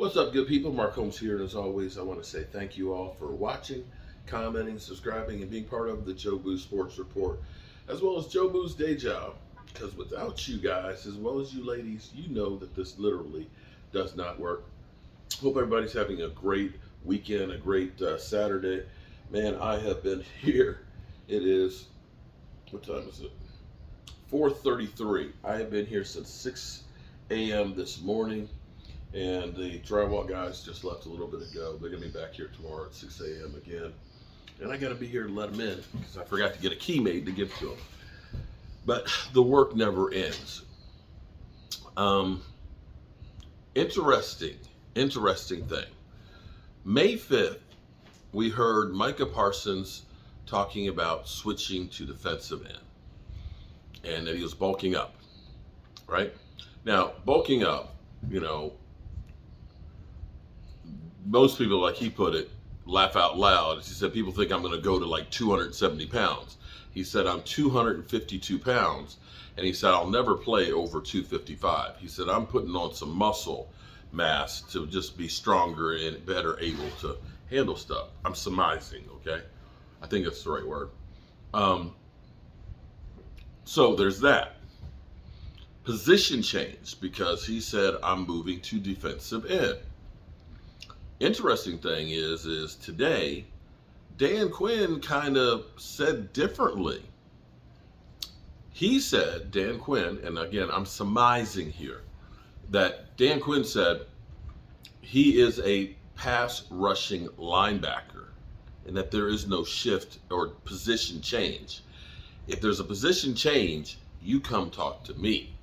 What's up, good people? Mark Holmes here, and as always, I want to say thank you all for watching, commenting, subscribing, and being part of the Joe Boo Sports Report, as well as Joe Boo's day job. Because without you guys, as well as you ladies, you know that this literally does not work. Hope everybody's having a great weekend, a great Saturday. Man, I have been here. It is, what time is it? 4:33. I have been here since 6 a.m. this morning. And the drywall guys just left a little bit ago. They're going to be back here tomorrow at 6 a.m. again. And I got to be here to let them in because I forgot to get a key made to give to them. But the work never ends. Interesting thing. May 5th, we heard Micah Parsons talking about switching to defensive end. And that he was bulking up, right? Now, bulking up, most people, like he put it, laugh out loud. He said, people think I'm going to go to like 270 pounds. He said, I'm 252 pounds. And he said, I'll never play over 255. He said, I'm putting on some muscle mass to just be stronger and better able to handle stuff. I'm surmising, okay? I think that's the right word. So there's that. Position change because he said, I'm moving to defensive end. Interesting thing is today, Dan Quinn kind of said differently. He said, Dan Quinn, and again, I'm surmising here, that Dan Quinn said he is a pass rushing linebacker and that there is no shift or position change. If there's a position change, you come talk to me.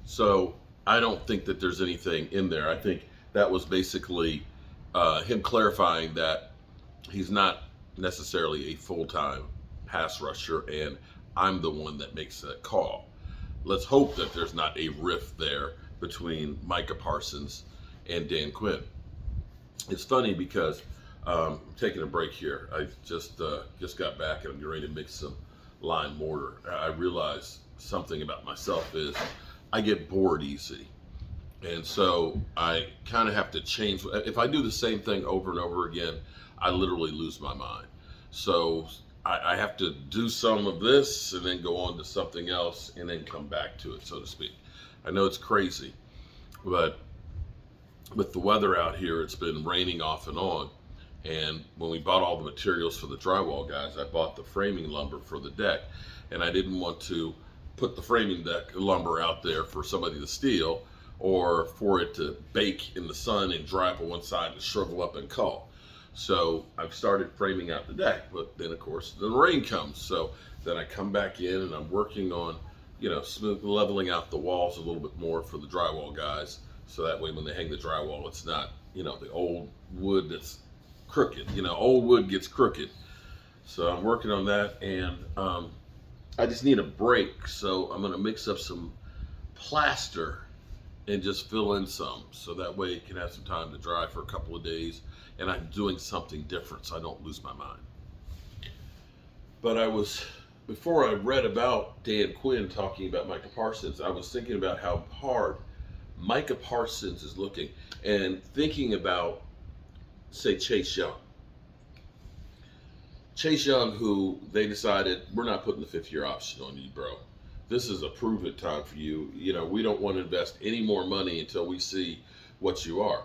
So I don't think that there's anything in there. I think that was basically him clarifying that he's not necessarily a full-time pass rusher, and I'm the one that makes that call. Let's hope that there's not a rift there between Micah Parsons and Dan Quinn. It's funny because I'm taking a break here. I just got back and I'm getting ready to mix some lime mortar. I realized something about myself is I get bored easy. And so I kind of have to change. If I do the same thing over and over again, I literally lose my mind. So I have to do some of this and then go on to something else and then come back to it, so to speak. I know it's crazy, but with the weather out here, it's been raining off and on. And when we bought all the materials for the drywall guys, I bought the framing lumber for the deck. And I didn't want to put the framing deck lumber out there for somebody to steal, or for it to bake in the sun and dry up on one side and shrivel up and cull. So I've started framing out the deck, but then of course the rain comes. So then I come back in and I'm working on, smooth leveling out the walls a little bit more for the drywall guys. So that way when they hang the drywall, it's not, the old wood that's crooked. Old wood gets crooked. So I'm working on that, and I just need a break. So I'm going to mix up some plaster and just fill in some, so that way it can have some time to dry for a couple of days, and I'm doing something different so I don't lose my mind. But before I read about Dan Quinn talking about Micah Parsons, I was thinking about how hard Micah Parsons is looking, and thinking about, say, Chase Young. Chase Young, who they decided, we're not putting the 5th-year option on you, bro. This is a prove-it time for you. We don't want to invest any more money until we see what you are.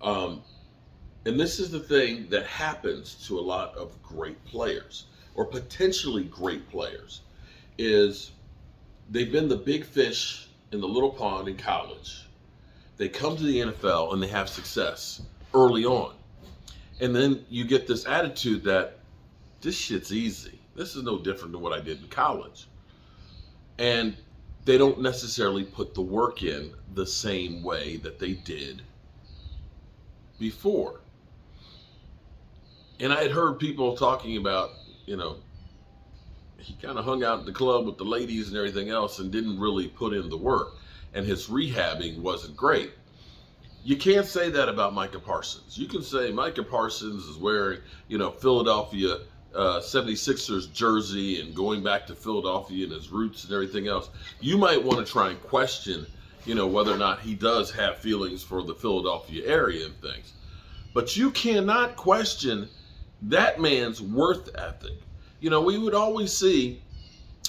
And this is the thing that happens to a lot of great players, or potentially great players, is they've been the big fish in the little pond in college. They come to the NFL and they have success early on. And then you get this attitude that this shit's easy. This is no different than what I did in college. And they don't necessarily put the work in the same way that they did before. And I had heard people talking about, he kind of hung out at the club with the ladies and everything else and didn't really put in the work. And his rehabbing wasn't great. You can't say that about Micah Parsons. You can say Micah Parsons is wearing, Philadelphia 76ers jersey and going back to Philadelphia and his roots and everything else. You might want to try and question whether or not he does have feelings for the Philadelphia area and things. But you cannot question that man's worth ethic. We would always see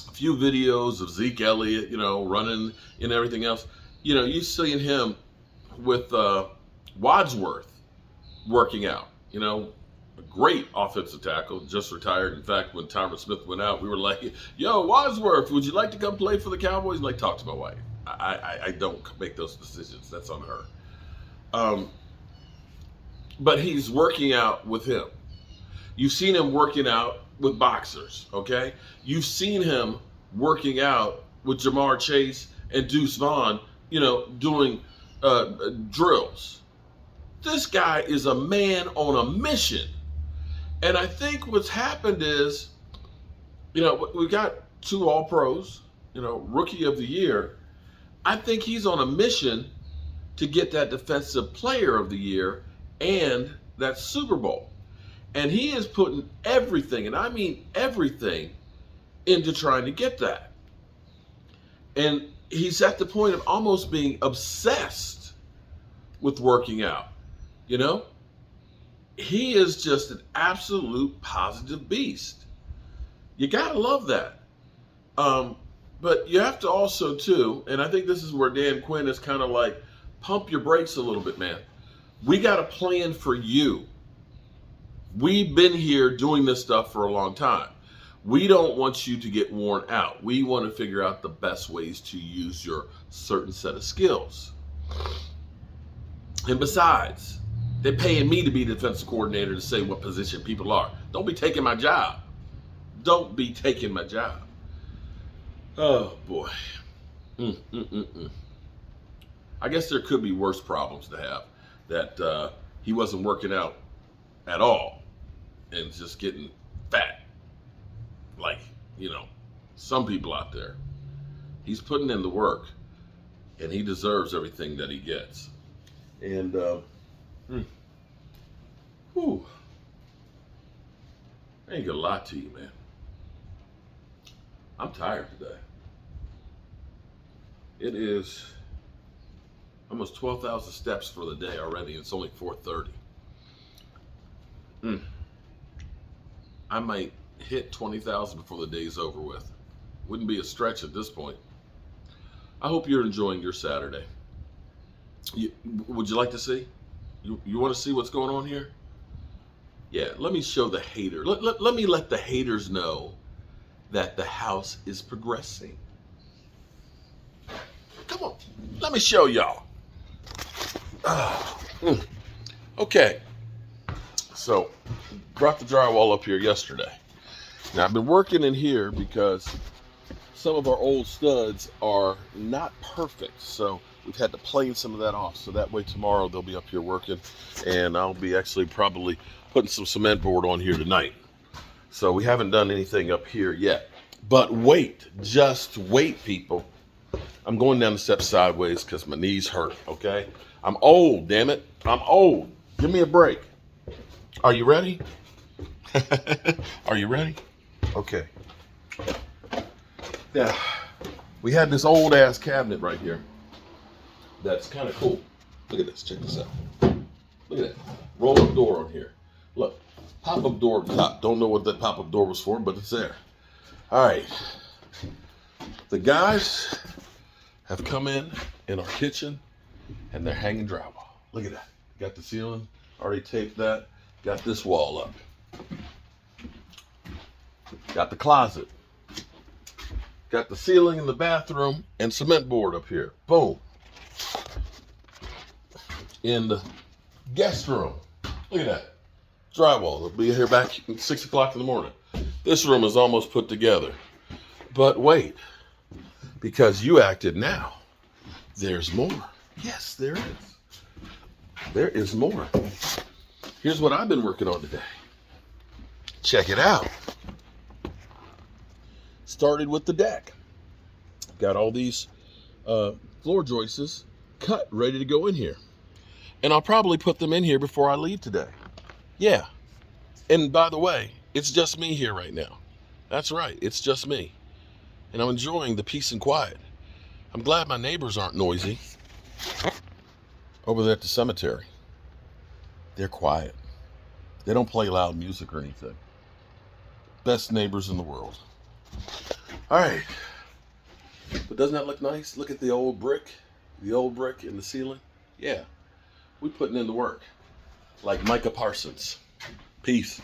a few videos of Zeke Elliott, running and everything else. You seeing him with Wadsworth working out, a great offensive tackle, just retired. In fact, when Tyron Smith went out, we were like, yo, Wadsworth, would you like to come play for the Cowboys? Like, talk to my wife. I don't make those decisions. That's on her. But he's working out with him. You've seen him working out with boxers, okay? You've seen him working out with Jamar Chase and Deuce Vaughn, doing drills. This guy is a man on a mission. And I think what's happened is, we got 2 All-Pros, Rookie of the Year. I think he's on a mission to get that Defensive Player of the Year and that Super Bowl. And he is putting everything, and I mean everything, into trying to get that. And he's at the point of almost being obsessed with working out. He is just an absolute positive beast. You gotta love that. But you have to also too, and I think this is where Dan Quinn is kind of like, pump your brakes a little bit, man. We got a plan for you. We've been here doing this stuff for a long time. We don't want you to get worn out. We want to figure out the best ways to use your certain set of skills. And besides, they're paying me to be the defensive coordinator to say what position people are. Don't be taking my job. Don't be taking my job. Oh, boy. I guess there could be worse problems to have. That he wasn't working out at all and just getting fat. Like, some people out there. He's putting in the work, and he deserves everything that he gets. And, I ain't gonna lie to you, man. I'm tired today. It is almost 12,000 steps for the day already. It's only 4:30. I might hit 20,000 before the day's over with. Wouldn't be a stretch at this point. I hope you're enjoying your Saturday. Would you like to see? You want to see what's going on here? Yeah, let me show the hater. Let me let the haters know that the house is progressing. Come on, let me show y'all. Okay, so brought the drywall up here yesterday. Now I've been working in here because some of our old studs are not perfect, so we've had to plane some of that off, so that way tomorrow they'll be up here working, and I'll be actually probably putting some cement board on here tonight. So we haven't done anything up here yet. But wait, just wait, people. I'm going down the steps sideways because my knees hurt, okay? I'm old, damn it. I'm old. Give me a break. Are you ready? Are you ready? Okay. Yeah, we had this old ass cabinet right here. That's kind of cool. Look at this. Check this out. Look at that. Roll up door on here. Look, pop up door top. Don't know what that pop up door was for, but it's there. All right. The guys have come in our kitchen, and they're hanging drywall. Look at that. Got the ceiling. Already taped that. Got this wall up. Got the closet. Got the ceiling in the bathroom and cement board up here. Boom. In the guest room. Look at that. Drywall. They'll be here back at 6 o'clock in the morning. This room is almost put together. But wait. Because you acted now. There's more. Yes, there is. There is more. Here's what I've been working on today. Check it out. Started with the deck. Got all these floor joists cut, ready to go in here. And I'll probably put them in here before I leave today. Yeah. And by the way, it's just me here right now. That's right. It's just me. And I'm enjoying the peace and quiet. I'm glad my neighbors aren't noisy over there at the cemetery. They're quiet. They don't play loud music or anything. Best neighbors in the world. All right. But doesn't that look nice? Look at the old brick in the ceiling. Yeah, we putting in the work like Micah Parsons. Peace.